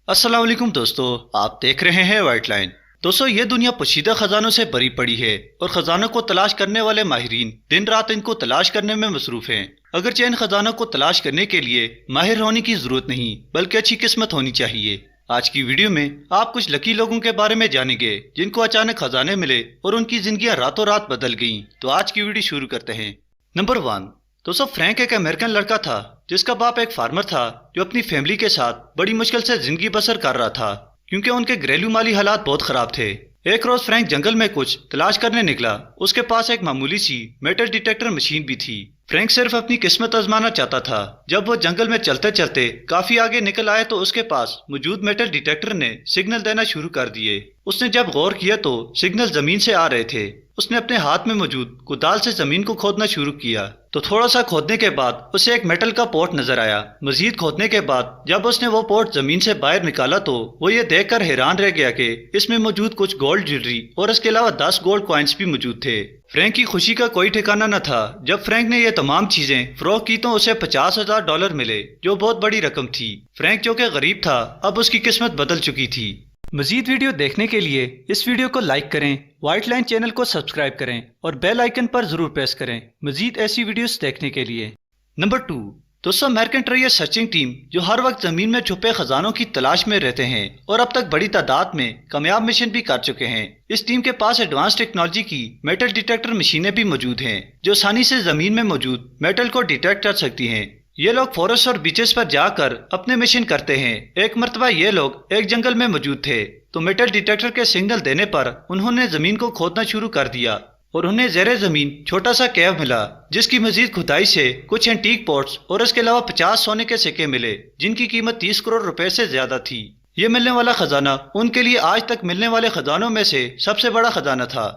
अस्सलाम वालेकुम दोस्तों, आप देख रहे हैं वाइट लाइन। दोस्तों, ये दुनिया पोशीदा खजानों से भरी पड़ी है और खजानों को तलाश करने वाले माहिरीन दिन रात इनको तलाश करने में मसरूफ हैं। अगरचे इन खजानों को तलाश करने के लिए माहिर होने की जरूरत नहीं बल्कि अच्छी किस्मत होनी चाहिए। आज की वीडियो में आप कुछ लकी लोगों के बारे में जानेंगे जिनको अचानक खजाने मिले और उनकी जिंदगियां रातों रात बदल गईं। तो आज की वीडियो शुरू करते हैं। नंबर 1। दोस्तों, फ्रैंक एक अमेरिकन लड़का था जिसका बाप एक फार्मर था जो अपनी फैमिली के साथ बड़ी मुश्किल से जिंदगी बसर कर रहा था क्योंकि उनके घरेलू माली हालात बहुत खराब थे। एक रोज फ्रैंक जंगल में कुछ तलाश करने निकला। उसके पास एक मामूली सी मेटल डिटेक्टर मशीन भी थी। फ्रैंक सिर्फ अपनी किस्मत आजमाना चाहता था। जब वो जंगल में चलते चलते काफी आगे निकल आए तो उसके पास मौजूद मेटल डिटेक्टर ने सिग्नल देना शुरू कर दिए। उसने जब गौर किया तो सिग्नल जमीन से आ रहे थे। उसने अपने हाथ में मौजूद कुदाल से जमीन को खोदना शुरू किया तो थोड़ा सा खोदने के बाद उसे एक मेटल का पोर्ट नजर आया। मजीद खोदने के बाद जब उसने वो पोर्ट जमीन से बाहर निकाला तो वो ये देखकर हैरान रह गया कि इसमें मौजूद कुछ गोल्ड ज्वेलरी और इसके अलावा 10 गोल्ड कॉइन्स भी मौजूद थे। फ्रैंक की खुशी का कोई ठिकाना न था। जब फ्रैंक ने ये तमाम चीजें फरोख्त की तो उसे $50,000 मिले जो बहुत बड़ी रकम थी। फ्रैंक जो कि गरीब था अब उसकी किस्मत बदल चुकी थी। मजीद वीडियो देखने के लिए इस वीडियो को लाइक करें, वाइट लाइन चैनल को सब्सक्राइब करें और बेल आइकन पर जरूर प्रेस करें मजीद ऐसी वीडियोस देखने के लिए। नंबर 2। दोस्तों, अमेरिकन ट्रेजर सर्चिंग टीम जो हर वक्त जमीन में छुपे खजानों की तलाश में रहते हैं और अब तक बड़ी तादाद में कामयाब मिशन भी कर चुके हैं। इस टीम के पास एडवांस टेक्नोलॉजी की मेटल डिटेक्टर मशीनें भी मौजूद हैं जो आसानी से जमीन में मौजूद मेटल को डिटेक्ट कर सकती हैं। ये लोग फॉरेस्ट और बीचेस पर जाकर अपने मिशन करते हैं। एक मर्तबा ये लोग एक जंगल में मौजूद थे तो मेटल डिटेक्टर के सिग्नल देने पर उन्होंने जमीन को खोदना शुरू कर दिया और उन्हें ज़ेरे जमीन छोटा सा केव मिला जिसकी मजीद खुदाई से कुछ एंटीक पॉट्स और इसके अलावा 50 सोने के सिक्के मिले जिनकी कीमत 30 करोड़ रुपए से ज्यादा थी। ये मिलने वाला खजाना उनके लिए आज तक मिलने वाले खजानों में से सबसे बड़ा खजाना था।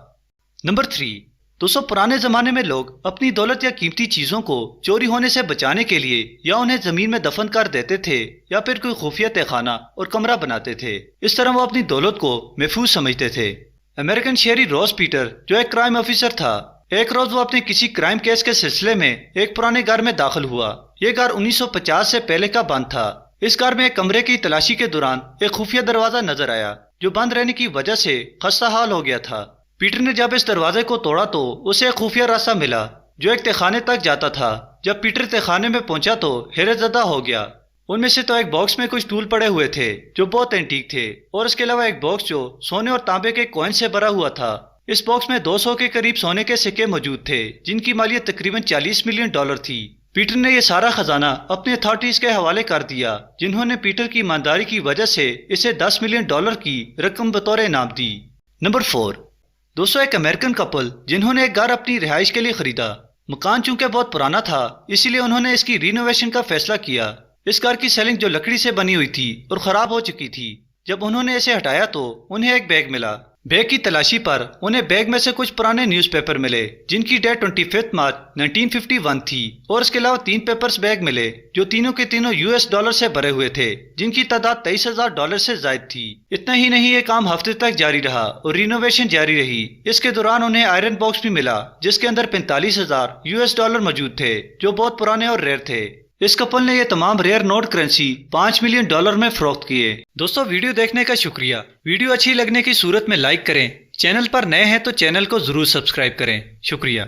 नंबर 3। दोस्तों, पुराने जमाने में लोग अपनी दौलत या कीमती चीजों को चोरी होने से बचाने के लिए या उन्हें जमीन में दफन कर देते थे या फिर कोई खुफिया तहखाना और कमरा बनाते थे। इस तरह वो अपनी दौलत को महफूज समझते थे। अमेरिकन शहरी रॉस पीटर जो एक क्राइम ऑफिसर था, एक रोज वो अपने किसी क्राइम केस के सिलसिले में एक पुराने घर में दाखिल हुआ। ये घर 1950 से पहले का बंद था। इस घर में एक कमरे की तलाशी के दौरान एक खुफिया दरवाजा नजर आया जो बंद रहने की वजह से खस्ता हाल हो गया था। पीटर ने जब इस दरवाजे को तोड़ा तो उसे एक खुफिया रास्ता मिला जो एक तहखाने तक जाता था। जब पीटर तहखाने में पहुंचा तो हैरतज़दा हो गया। उनमें से तो एक बॉक्स में कुछ टूल पड़े हुए थे जो बहुत एंटीक थे और इसके अलावा एक बॉक्स जो सोने और तांबे के कॉइन से भरा हुआ था। इस बॉक्स में 200 के करीब सोने के सिक्के मौजूद थे जिनकी मालियत तकरीबन $40 मिलियन थी। पीटर ने यह सारा खजाना अपने अथॉरिटीज के हवाले कर दिया जिन्होंने पीटर की ईमानदारी की वजह से इसे $10 मिलियन की रकम बतौर इनाम दी। नंबर 4। दोस्तों, एक अमेरिकन कपल जिन्होंने एक घर अपनी रिहाइश के लिए खरीदा। मकान चूंकि बहुत पुराना था इसीलिए उन्होंने इसकी रिनोवेशन का फैसला किया। इस घर की सेलिंग जो लकड़ी से बनी हुई थी और खराब हो चुकी थी। जब उन्होंने इसे हटाया तो उन्हें एक बैग मिला। बैग की तलाशी पर उन्हें बैग में से कुछ पुराने न्यूज़पेपर मिले जिनकी डेट 25 मार्च 1951 थी और इसके अलावा 3 पेपर्स बैग मिले जो तीनों के तीनों $US से भरे हुए थे जिनकी तादाद $23,000 से ज्यादा थी। इतना ही नहीं, ये काम हफ्ते तक जारी रहा और रिनोवेशन जारी रही। इसके दौरान उन्हें आयरन बॉक्स भी मिला जिसके अंदर $45,000 मौजूद थे जो बहुत पुराने और रेयर थे। इस कपल ने ये तमाम रेयर नोट करेंसी $5 मिलियन में फरोख्त किए। दोस्तों, वीडियो देखने का शुक्रिया। वीडियो अच्छी लगने की सूरत में लाइक करें। चैनल पर नए हैं तो चैनल को जरूर सब्सक्राइब करें। शुक्रिया।